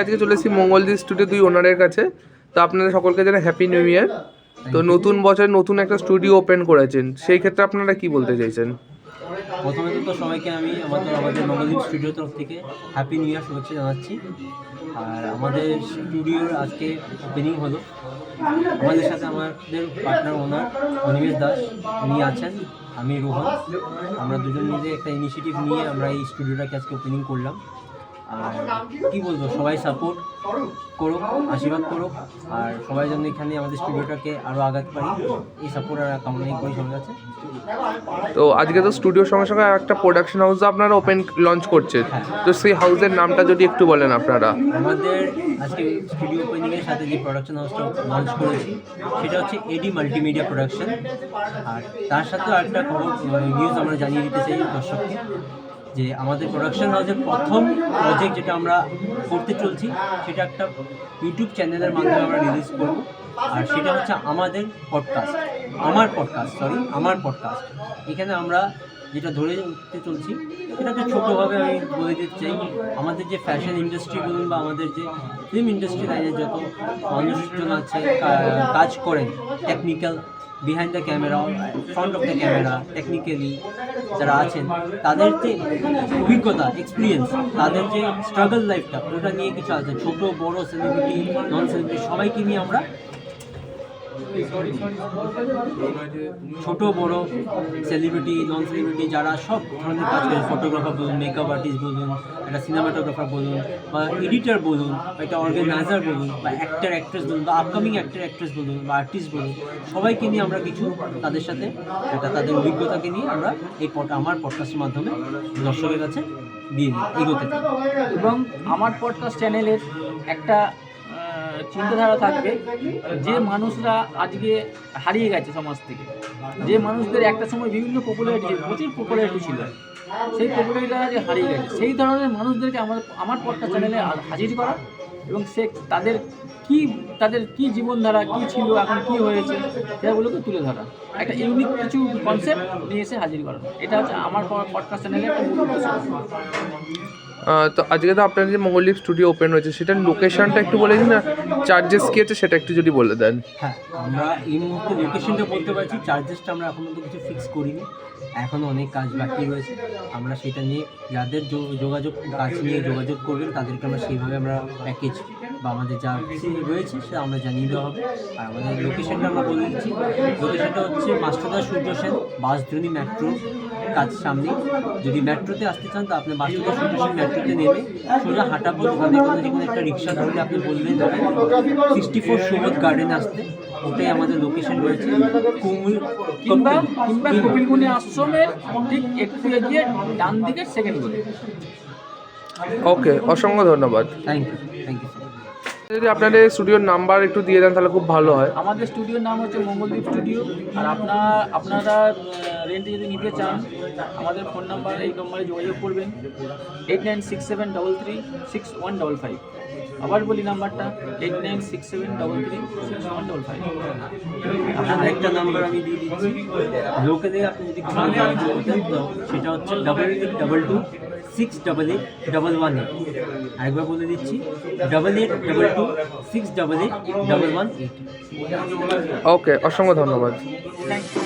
আজকে চলে এসেছি মঙ্গলদ্বীপ স্টুডিও 2 ওনারের কাছে। তো আপনাদের সকলকে জানাই হ্যাপি নিউ ইয়ার। তো নতুন বছর নতুন একটা স্টুডিও ওপেন করেছেন, সেই ক্ষেত্রে আপনারা কি বলতে চাইছেন? প্রথমত তো সবাইকে আমি আমাদের মঙ্গলদ্বীপ স্টুডিও তরফ থেকে হ্যাপি নিউ ইয়ার শুভেচ্ছা জানাচ্ছি। আর আমাদের স্টুডিওর আজকে ওপেনিং হলো। আমাদের সাথে আমাদের পার্টনার ওনার অনিমেষ দাস উনি আছেন, আমি রোহন। আমরা দুজন মিলে একটা ইনিশিয়েটিভ নিয়ে আমরা এই স্টুডিওটাকে আজকে ওপেনিং করলাম। আর কী বলবো, সবাই সাপোর্ট করুক, আশীর্বাদ করুক, আর সবাই যেন এখানে আমাদের স্টুডিওটাকে আরও আগাতে পারি, এই সাপোর্ট আর কামনাই করি সবার কাছে। তো আজকে তো স্টুডিওর সঙ্গে সঙ্গে একটা প্রোডাকশন হাউস আপনারা ওপেন লঞ্চ করছেন, তো সেই হাউসের নামটা যদি একটু বলেন আপনারা। আমাদের আজকে স্টুডিও ওপেনিংয়ের সাথে যে প্রোডাকশন হাউসটা লঞ্চ করেছি সেটা হচ্ছে এডি মাল্টিমিডিয়া প্রোডাকশন। আর তার সাথেও আরেকটা খবর নিউজ আমরা জানিয়ে দিতে চাই দর্শককে, যে আমাদের প্রোডাকশন হাউসের প্রথম প্রজেক্ট যেটা আমরা করতে চলছি সেটা একটা ইউটিউব চ্যানেলের মাধ্যমে আমরা রিলিজ করব। আর সেটা হচ্ছে আমার পডকাস্ট। এখানে আমরা যেটা ধরে উঠতে চলছি সেটা একটা ছোটোভাবে আমি বলে দিতে চাই। আমাদের যে ফ্যাশন ইন্ডাস্ট্রি বলুন বা আমাদের যে ফিল্ম ইন্ডাস্ট্রি লাইনের যত মানুষজন আছে, কাজ করেন technical, behind the camera, front of the camera, technically যারা আছেন, তাদের যে অভিজ্ঞতা, এক্সপিরিয়েন্স, তাদের যে স্ট্রাগল লাইফটা, ওটা নিয়ে কিছু আছে। ছোট বড় সেলিব্রিটি, নন সেলিব্রিটি সবাইকে নিয়ে আমরা ছোট বড় সেলিব্রিটি, নন সেলিব্রিটি যারা সব ধরনের কাজ করে, ফটোগ্রাফার বলুন, মেকআপ আর্টিস্ট বলুন, একটা সিনেমাটোগ্রাফার বলুন, বা এডিটার বলুন, বা একটা অর্গানাইজার বলুন, বা অ্যাক্টর অ্যাক্ট্রেস বলুন, বা আপকামিং অ্যাক্টর অ্যাক্ট্রেস বলুন, বা আর্টিস্ট বলুন, সবাইকে নিয়ে আমরা কিছু তাদের সাথে একটা তাদের অভিজ্ঞতাকে নিয়ে আমরা এই আমার পডকাস্টের মাধ্যমে দর্শকের কাছে দিয়ে এগোতে চাই। এবং আমার পডকাস্ট চ্যানেলের একটা চিন্তাধারা থাকবে, যে মানুষরা আজকে হারিয়ে গেছে সমাজ থেকে, যে মানুষদের একটা সময় বিভিন্ন প্রচুর পপুলারিটি ছিল, সেই পপুলারিটিটা যে হারিয়ে গেছে, সেই ধরনের মানুষদেরকে আমার পডকাস্ট চ্যানেলে হাজির করা এবং তাদের কী জীবনধারা কী ছিল, এখন কী হয়েছে, সেগুলোকে তুলে ধরা, একটা ইউনিক কিছু কনসেপ্ট নিয়ে এসে হাজির করা। এটা হচ্ছে আমার পডকাস্ট চ্যানেলের একটা মূল উদ্দেশ্য। তো আজকে তো আপনার যে মঙ্গলদ্বীপ স্টুডিও ওপেন হয়েছে, সেটার লোকেশনটা একটু বলে দিন না, চার্জেস কী আছে সেটা একটু যদি বলে দেন। হ্যাঁ, আমরা এই মুহূর্তে লোকেশনটা বলতে পারছি, চার্জেসটা আমরা এখন পর্যন্ত কিছু ফিক্স করিনি, এখনও অনেক কাজ বাকি রয়েছে। আমরা সেটা নিয়ে যাদের কাজ নিয়ে যোগাযোগ করবেন তাদেরকে আমরা সেইভাবে আমরা প্যাকেজ বা আমাদের যা রয়েছে সেটা আমরা জানিয়ে দেওয়া হবে। আর আমাদের লোকেশনটা আমরা বলে দিচ্ছি, লোকেশনটা হচ্ছে মাস্টারদা সূর্য সেন বাসদ্রোণী মেট্রো কাজ সামনে। যদি মেট্রোতে আসতে চান তো আপনি মাস্টারদা সূর্য সেন মেট্রোতে নেমে সোজা হাঁটাপুর ওখানে যে কোনো একটা রিক্সা ধরলে আপনি বলবেন 64 সুবোধ গার্ডেনে আসতে, ওটাই আমাদের লোকেশন রয়েছে। কিংবা কপিলমুনি আশ্রমের ঠিক একটু এগিয়ে ডান দিকের সেকেন্ড গলি। ওকে, অসংখ্য ধন্যবাদ। Thank you. যদি আপনাদের স্টুডিওর নাম্বার একটু দিয়ে দেন তাহলে খুব ভালো হয়। আমাদের স্টুডিওর নাম হচ্ছে মঙ্গলদ্বীপ স্টুডিও। আর আপনারা রেন্টে যদি নিতে চান, আমাদের ফোন নাম্বার এই নম্বরে যোগাযোগ করবেন, 8967336155। আবার বলি নাম্বারটা 8967336155। আপনার একটা নাম্বার আমি দিয়ে দিচ্ছি, লোকেদের আপনি যদি সেটা হচ্ছে 8822688118। আরেকবার বলে দিচ্ছি 8822688118। ওকে, অসংখ্য ধন্যবাদ। Thank you.